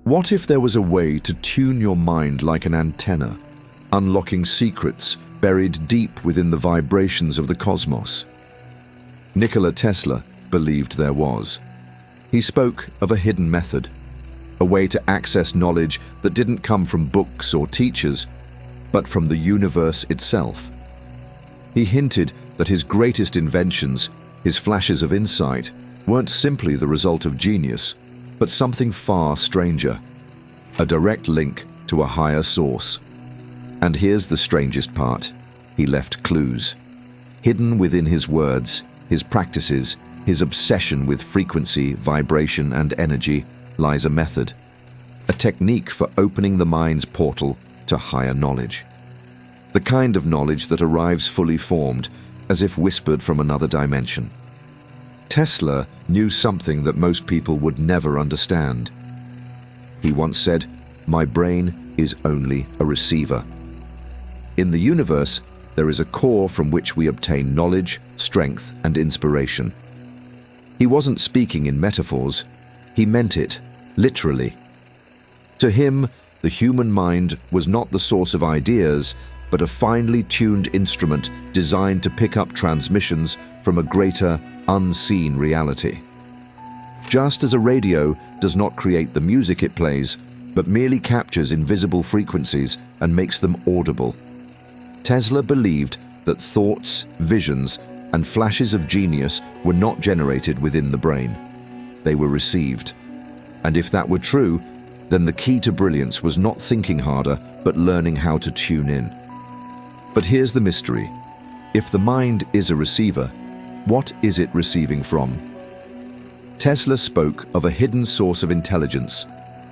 What if there was a way to tune your mind like an antenna, unlocking secrets buried deep within the vibrations of the cosmos? Nikola Tesla believed there was. He spoke of a hidden method, a way to access knowledge that didn't come from books or teachers, but from the universe itself. He hinted that his greatest inventions, his flashes of insight, weren't simply the result of genius, but something far stranger, a direct link to a higher source. And here's the strangest part: he left clues. Hidden within his words, his practices, his obsession with frequency, vibration, and energy lies a method, a technique for opening the mind's portal to higher knowledge. The kind of knowledge that arrives fully formed, as if whispered from another dimension. Tesla knew something that most people would never understand. He once said, "My brain is only a receiver." In the universe, there is a core from which we obtain knowledge, strength, and inspiration. He wasn't speaking in metaphors. He meant it, literally. To him, the human mind was not the source of ideas, but a finely tuned instrument designed to pick up transmissions from a greater, unseen reality. Just as a radio does not create the music it plays, but merely captures invisible frequencies and makes them audible, Tesla believed that thoughts, visions, and flashes of genius were not generated within the brain. They were received. And if that were true, then the key to brilliance was not thinking harder, but learning how to tune in. But here's the mystery. If the mind is a receiver, what is it receiving from? Tesla spoke of a hidden source of intelligence,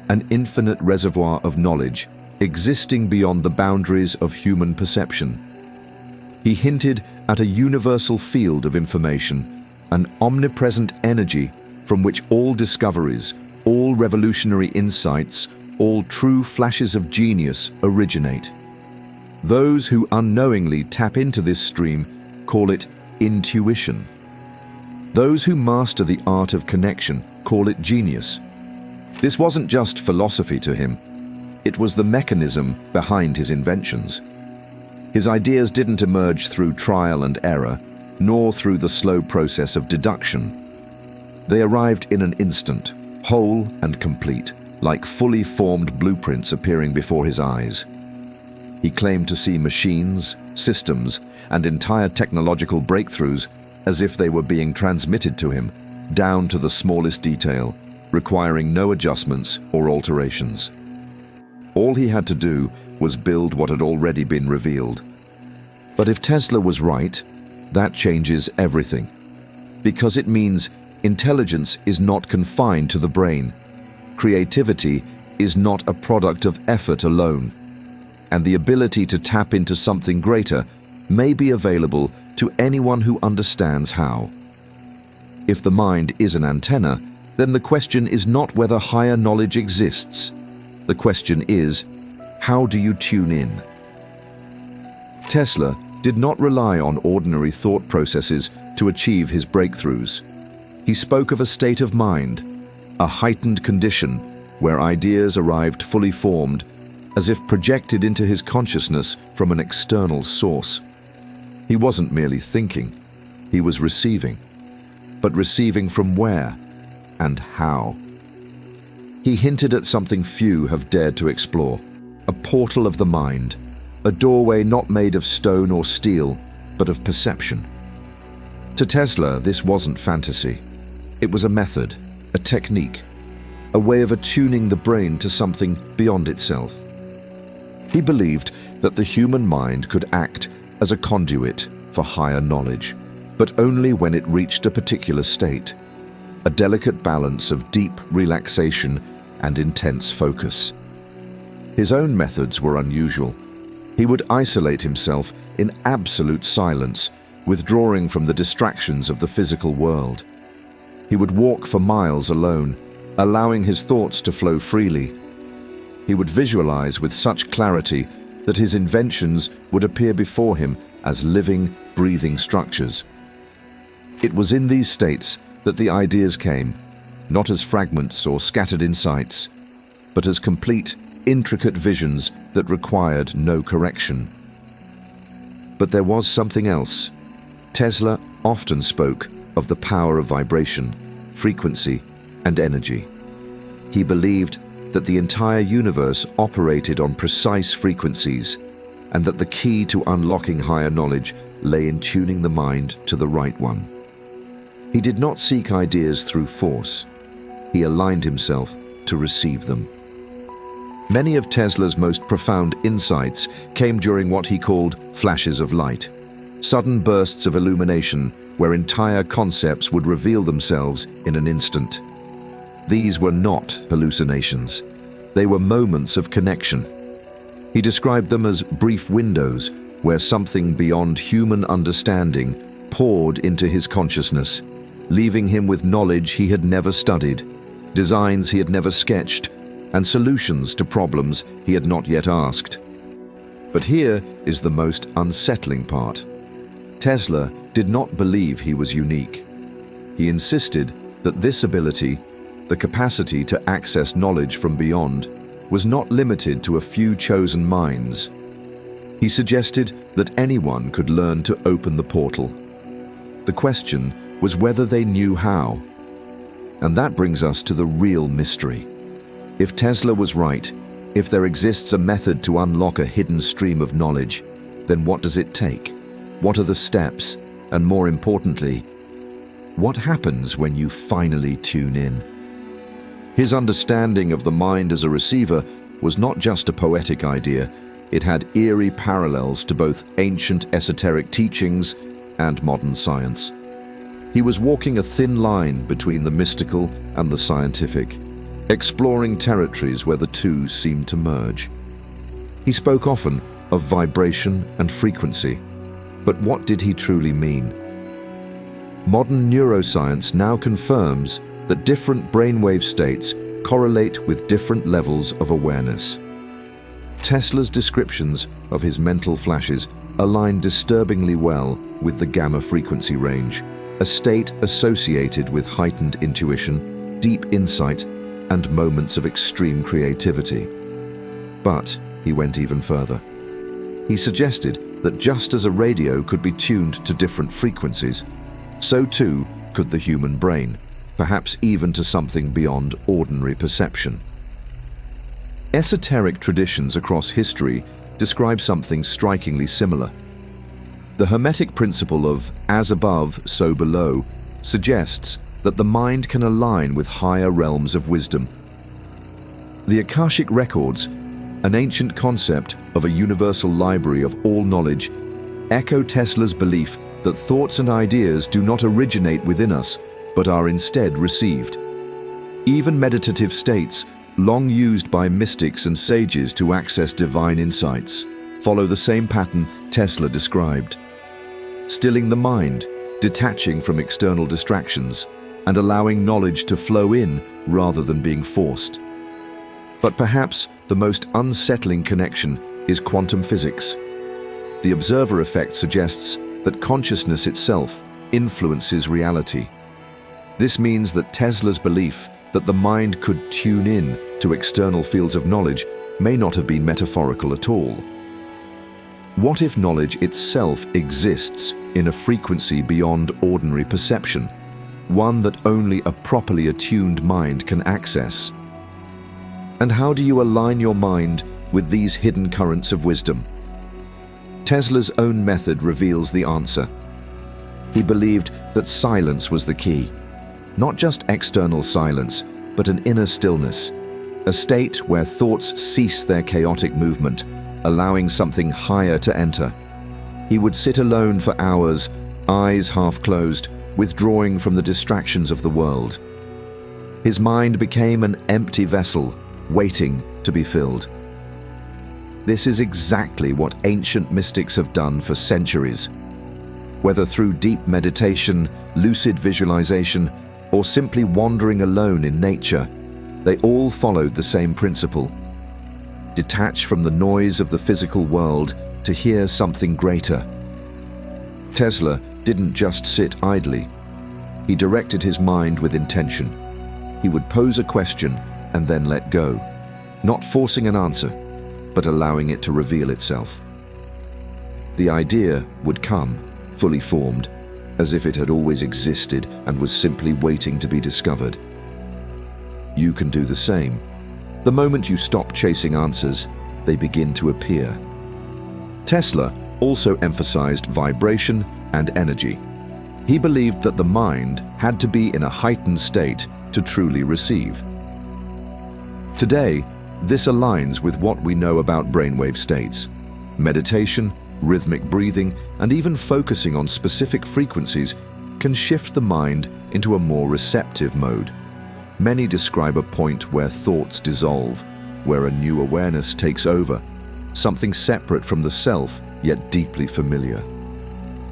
an infinite reservoir of knowledge, existing beyond the boundaries of human perception. He hinted at a universal field of information, an omnipresent energy from which all discoveries, all revolutionary insights, all true flashes of genius originate. Those who unknowingly tap into this stream call it intuition. Those who master the art of connection call it genius. This wasn't just philosophy to him. It was the mechanism behind his inventions. His ideas didn't emerge through trial and error, nor through the slow process of deduction. They arrived in an instant, whole and complete, like fully formed blueprints appearing before his eyes. He claimed to see machines, systems, and entire technological breakthroughs as if they were being transmitted to him, down to the smallest detail, requiring no adjustments or alterations. All he had to do was build what had already been revealed. But if Tesla was right, that changes everything, because it means intelligence is not confined to the brain. Creativity is not a product of effort alone, and the ability to tap into something greater may be available to anyone who understands how. If the mind is an antenna, then the question is not whether higher knowledge exists. The question is, how do you tune in? Tesla did not rely on ordinary thought processes to achieve his breakthroughs. He spoke of a state of mind, a heightened condition where ideas arrived fully formed, as if projected into his consciousness from an external source. He wasn't merely thinking, he was receiving. But receiving from where and how? He hinted at something few have dared to explore, a portal of the mind, a doorway not made of stone or steel, but of perception. To Tesla, this wasn't fantasy. It was a method, a technique, a way of attuning the brain to something beyond itself. He believed that the human mind could act as a conduit for higher knowledge, but only when it reached a particular state, a delicate balance of deep relaxation and intense focus. His own methods were unusual. He would isolate himself in absolute silence, withdrawing from the distractions of the physical world. He would walk for miles alone, allowing his thoughts to flow freely. He would visualize with such clarity that his inventions would appear before him as living, breathing structures. It was in these states that the ideas came, not as fragments or scattered insights, but as complete, intricate visions that required no correction. But there was something else. Tesla often spoke of the power of vibration, frequency, and energy. He believed that the entire universe operated on precise frequencies, and that the key to unlocking higher knowledge lay in tuning the mind to the right one. He did not seek ideas through force. He aligned himself to receive them. Many of Tesla's most profound insights came during what he called flashes of light, sudden bursts of illumination where entire concepts would reveal themselves in an instant. These were not hallucinations. They were moments of connection. He described them as brief windows where something beyond human understanding poured into his consciousness, leaving him with knowledge he had never studied, designs he had never sketched, and solutions to problems he had not yet asked. But here is the most unsettling part. Tesla did not believe he was unique. He insisted that this ability, the capacity to access knowledge from beyond, was not limited to a few chosen minds. He suggested that anyone could learn to open the portal. The question was whether they knew how. And that brings us to the real mystery. If Tesla was right, if there exists a method to unlock a hidden stream of knowledge, then what does it take? What are the steps? And more importantly, what happens when you finally tune in? His understanding of the mind as a receiver was not just a poetic idea. It had eerie parallels to both ancient esoteric teachings and modern science. He was walking a thin line between the mystical and the scientific, exploring territories where the two seemed to merge. He spoke often of vibration and frequency, but what did he truly mean? Modern neuroscience now confirms that different brainwave states correlate with different levels of awareness. Tesla's descriptions of his mental flashes align disturbingly well with the gamma frequency range, a state associated with heightened intuition, deep insight, and moments of extreme creativity. But he went even further. He suggested that just as a radio could be tuned to different frequencies, so too could the human brain, perhaps even to something beyond ordinary perception. Esoteric traditions across history describe something strikingly similar. The Hermetic principle of as above, so below suggests that the mind can align with higher realms of wisdom. The Akashic Records, an ancient concept of a universal library of all knowledge, echo Tesla's belief that thoughts and ideas do not originate within us, but are instead received. Even meditative states, long used by mystics and sages to access divine insights, follow the same pattern Tesla described. Stilling the mind, detaching from external distractions, and allowing knowledge to flow in rather than being forced. But perhaps the most unsettling connection is quantum physics. The observer effect suggests that consciousness itself influences reality. This means that Tesla's belief that the mind could tune in to external fields of knowledge may not have been metaphorical at all. What if knowledge itself exists in a frequency beyond ordinary perception, one that only a properly attuned mind can access? And how do you align your mind with these hidden currents of wisdom? Tesla's own method reveals the answer. He believed that silence was the key. Not just external silence, but an inner stillness, a state where thoughts cease their chaotic movement, allowing something higher to enter. He would sit alone for hours, eyes half closed, withdrawing from the distractions of the world. His mind became an empty vessel, waiting to be filled. This is exactly what ancient mystics have done for centuries. Whether through deep meditation, lucid visualization, or simply wandering alone in nature, they all followed the same principle. Detach from the noise of the physical world to hear something greater. Tesla didn't just sit idly. He directed his mind with intention. He would pose a question and then let go. not forcing an answer, but allowing it to reveal itself. The idea would come, fully formed, as if it had always existed and was simply waiting to be discovered. You can do the same. The moment you stop chasing answers, they begin to appear. Tesla also emphasized vibration and energy. He believed that the mind had to be in a heightened state to truly receive. Today, this aligns with what we know about brainwave states. Meditation, rhythmic breathing, and even focusing on specific frequencies can shift the mind into a more receptive mode. Many describe a point where thoughts dissolve, where a new awareness takes over, something separate from the self, yet deeply familiar.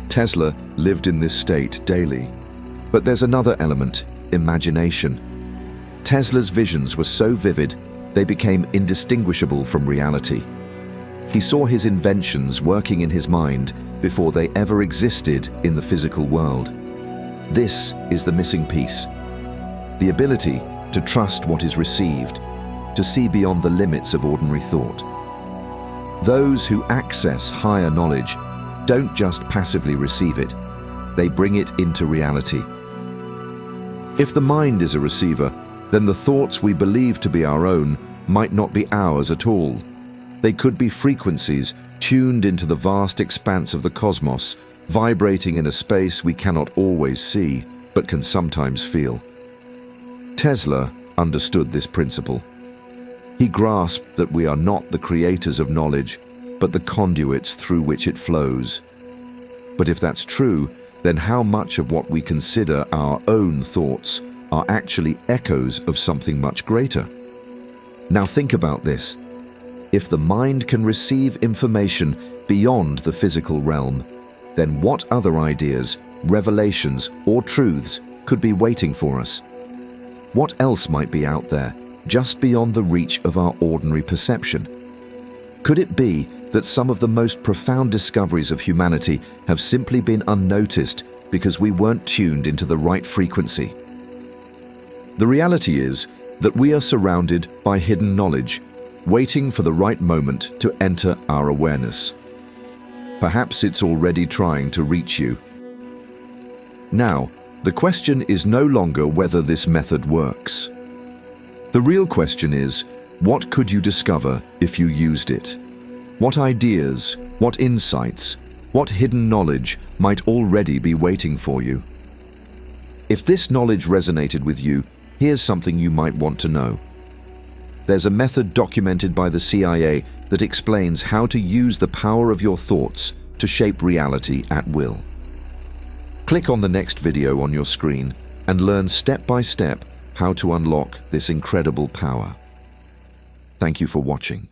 Tesla lived in this state daily. But there's another element: imagination. Tesla's visions were so vivid, they became indistinguishable from reality. He saw his inventions working in his mind before they ever existed in the physical world. This is the missing piece: the ability to trust what is received, to see beyond the limits of ordinary thought. Those who access higher knowledge don't just passively receive it, they bring it into reality. If the mind is a receiver, then the thoughts we believe to be our own might not be ours at all. They could be frequencies tuned into the vast expanse of the cosmos, vibrating in a space we cannot always see, but can sometimes feel. Tesla understood this principle. He grasped that we are not the creators of knowledge, but the conduits through which it flows. But if that's true, then how much of what we consider our own thoughts are actually echoes of something much greater? Now think about this. If the mind can receive information beyond the physical realm, then what other ideas, revelations, or truths could be waiting for us? What else might be out there, just beyond the reach of our ordinary perception? Could it be that some of the most profound discoveries of humanity have simply been unnoticed because we weren't tuned into the right frequency? The reality is that we are surrounded by hidden knowledge, waiting for the right moment to enter our awareness. Perhaps it's already trying to reach you. Now, the question is no longer whether this method works. The real question is, what could you discover if you used it? What ideas, what insights, what hidden knowledge might already be waiting for you? If this knowledge resonated with you, here's something you might want to know. There's a method documented by the CIA that explains how to use the power of your thoughts to shape reality at will. Click on the next video on your screen and learn step by step how to unlock this incredible power. Thank you for watching.